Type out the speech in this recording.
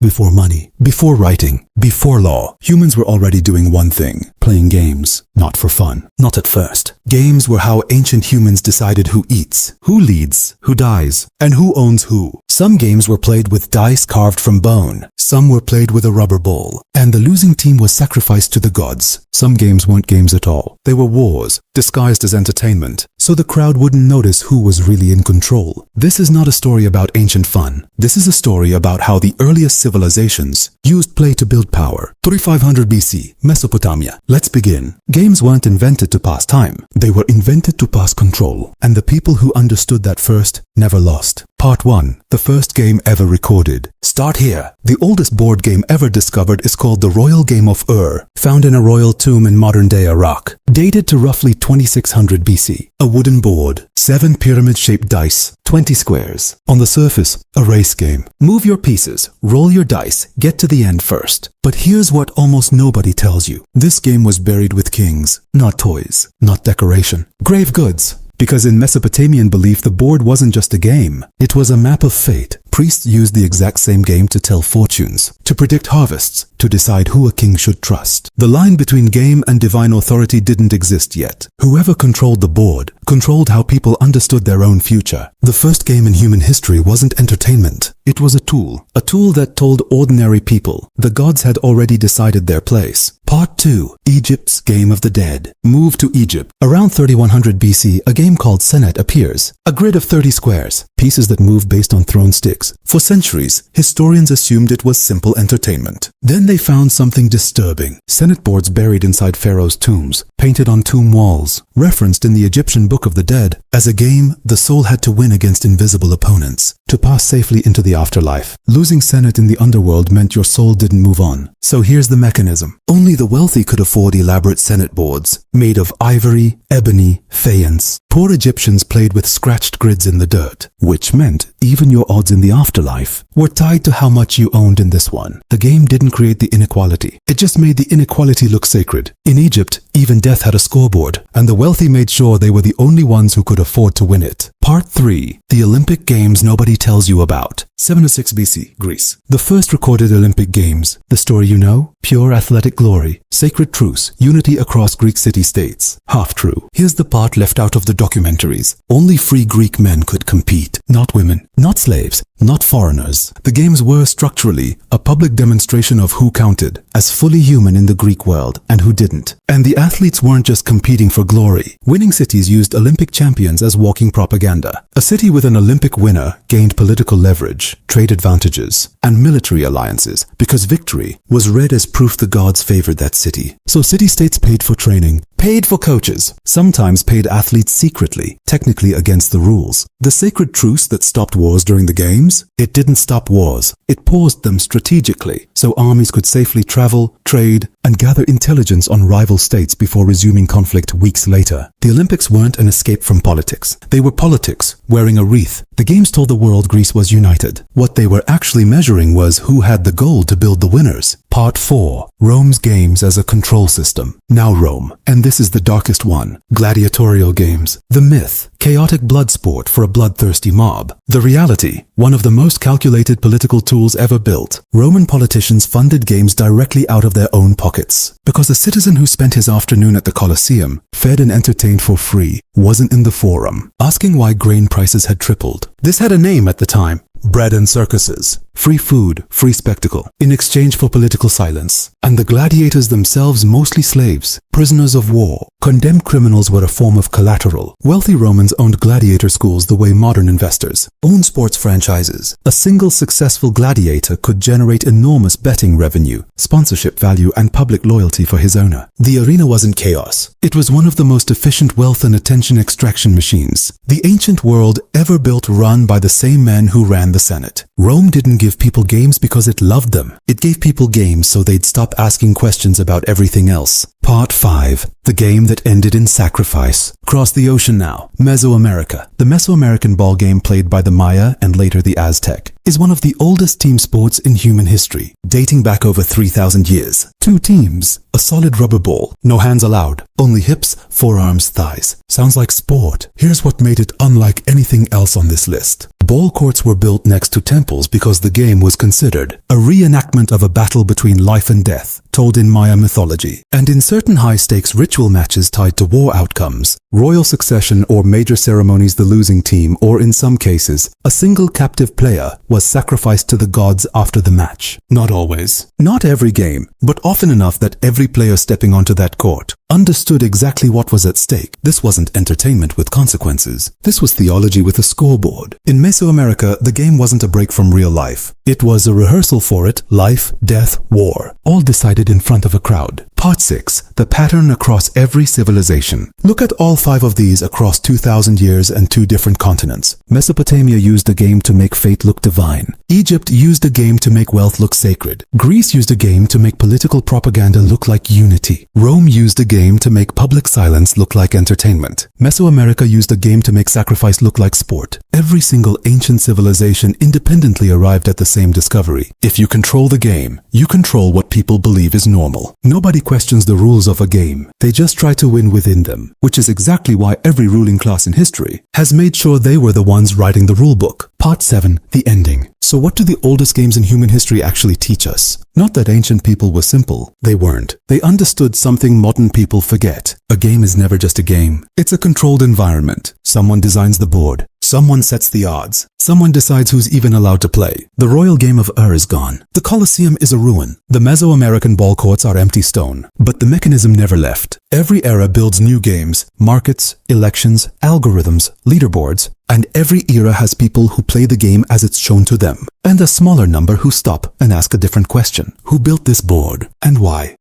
before money, before writing, before law. Humans were already doing one thing: playing games. Not for fun. Not at first. Games were how ancient humans decided who eats, who leads, who dies, and who owns who. Some games were played with dice carved from bone. Some were played with a rubber ball, and the losing team was sacrificed to the gods. Some games weren't games at all. They were wars, disguised as entertainment, so the crowd wouldn't notice who was really in control. This is not a story about ancient fun. This is a story about how the earliest civilizations used play to build power. 3500 BC, Mesopotamia. Let's begin. Games weren't invented to pass time. They were invented to pass control, and the people who understood that first never lost. Part 1. The first game ever recorded. Start here. The oldest board game ever discovered is called the Royal Game of Ur, found in a royal tomb in modern-day Iraq. Dated to roughly 2600 BC. A wooden board, 7 pyramid-shaped dice, 20 squares. On the surface, a race game. Move your pieces, roll your dice, get to the end first. But here's what almost nobody tells you. This game was buried with kings, not toys, not decoration. Grave goods. Because in Mesopotamian belief, the board wasn't just a game. It was a map of fate. Priests used the exact same game to tell fortunes, to predict harvests, to decide who a king should trust. The line between game and divine authority didn't exist yet. Whoever controlled the board controlled how people understood their own future. The first game in human history wasn't entertainment. It was a tool that told ordinary people the gods had already decided their place. Part 2. Egypt's Game of the Dead. Move to Egypt. Around 3100 BC, a game called Senet appears. A grid of 30 squares, pieces that move based on thrown sticks. For centuries, historians assumed it was simple entertainment. Then they found something disturbing. Senet boards buried inside pharaohs' tombs, painted on tomb walls, referenced in the Egyptian Book of the Dead. As a game, the soul had to win against invisible opponents to pass safely into the afterlife. Losing Senet in the underworld meant your soul didn't move on. So here's the mechanism. Only the wealthy could afford elaborate Senet boards, made of ivory, ebony, faience. Poor Egyptians played with scratched grids in the dirt, which meant even your odds in the afterlife were tied to how much you owned in this one. The game didn't create the inequality. It just made the inequality look sacred. In Egypt, even death had a scoreboard, and the wealthy made sure they were the only ones who could afford to win it. Part 3. The Olympic Games nobody tells you about. 706 BC, Greece. The first recorded Olympic Games. The story you know? Pure athletic glory, sacred truce, unity across Greek city-states. Half true. Here's the part left out of the documentaries. Only free Greek men could compete, not women, not slaves, not foreigners. The games were structurally a public demonstration of who counted as fully human in the Greek world and who didn't. And the athletes weren't just competing for glory. Winning cities used Olympic champions as walking propaganda. A city with an Olympic winner gained political leverage, trade advantages, and military alliances because victory was read as proof the gods favored that city. So city-states paid for training, paid for coaches, sometimes paid athletes secretly, technically against the rules. The sacred truce that stopped wars during the games? It didn't stop wars. It paused them strategically, so armies could safely travel, trade, and gather intelligence on rival states before resuming conflict weeks later. The Olympics weren't an escape from politics. They were politics, wearing a wreath. The games told the world Greece was united. What they were actually measuring was who had the goal to build the winners. Part 4. Rome's games as a control system. Now Rome. And this is the darkest one. Gladiatorial games. The myth. Chaotic blood sport for a bloodthirsty mob. The reality. One of the most calculated political tools ever built. Roman politicians funded games directly out of their own pockets. Because a citizen who spent his afternoon at the Colosseum, fed and entertained for free, wasn't in the forum, asking why grain prices had tripled. This had a name at the time. Bread and circuses. Free food, free spectacle, in exchange for political silence. And the gladiators themselves mostly slaves, prisoners of war. Condemned criminals were a form of collateral. Wealthy Romans owned gladiator schools the way modern investors own sports franchises. A single successful gladiator could generate enormous betting revenue, sponsorship value, and public loyalty for his owner. The arena wasn't chaos. It was one of the most efficient wealth and attention extraction machines the ancient world ever built, run by the same men who ran the Senate. Rome didn't give people games because it loved them. It gave people games so they'd stop asking questions about everything else. Part 5. The game that ended in sacrifice. Cross the ocean now. Mesoamerica. The Mesoamerican ball game played by the Maya and later the Aztec is one of the oldest team sports in human history, dating back over 3,000 years. 2 teams, a solid rubber ball, no hands allowed, only hips, forearms, thighs. Sounds like sport. Here's what made it unlike anything else on this list. Ball courts were built next to temples because the game was considered a reenactment of a battle between life and death, told in Maya mythology, and in certain high-stakes ritual matches tied to war outcomes, royal succession or major ceremonies, the losing team, or in some cases, a single captive player was sacrificed to the gods after the match. Not always. Not every game, but often enough that every player stepping onto that court understood exactly what was at stake. This wasn't entertainment with consequences. This was theology with a scoreboard. In Mesoamerica, the game wasn't a break from real life. It was a rehearsal for it: life, death, war, all decided in front of a crowd. Part 6. The pattern across every civilization. Look at all 5 of these across 2,000 years and 2 different continents. Mesopotamia used a game to make fate look divine. Egypt used a game to make wealth look sacred. Greece used a game to make political propaganda look like unity. Rome used a game to make public silence look like entertainment. Mesoamerica used a game to make sacrifice look like sport. Every single ancient civilization independently arrived at the same discovery. If you control the game, you control what people believe is normal. Nobody questions the rules of a game. They just try to win within them, which is exactly why every ruling class in history has made sure they were the ones writing the rule book. Part 7. The ending. So what do the oldest games in human history actually teach us? Not that ancient people were simple. They weren't. They understood something modern people forget. A game is never just a game. It's a controlled environment. Someone designs the board. Someone sets the odds. Someone decides who's even allowed to play. The royal game of Ur is gone. The Colosseum is a ruin. The Mesoamerican ball courts are empty stone. But the mechanism never left. Every era builds new games, markets, elections, algorithms, leaderboards, and every era has people who play the game as it's shown to them, and a smaller number who stop and ask a different question. Who built this board? And why?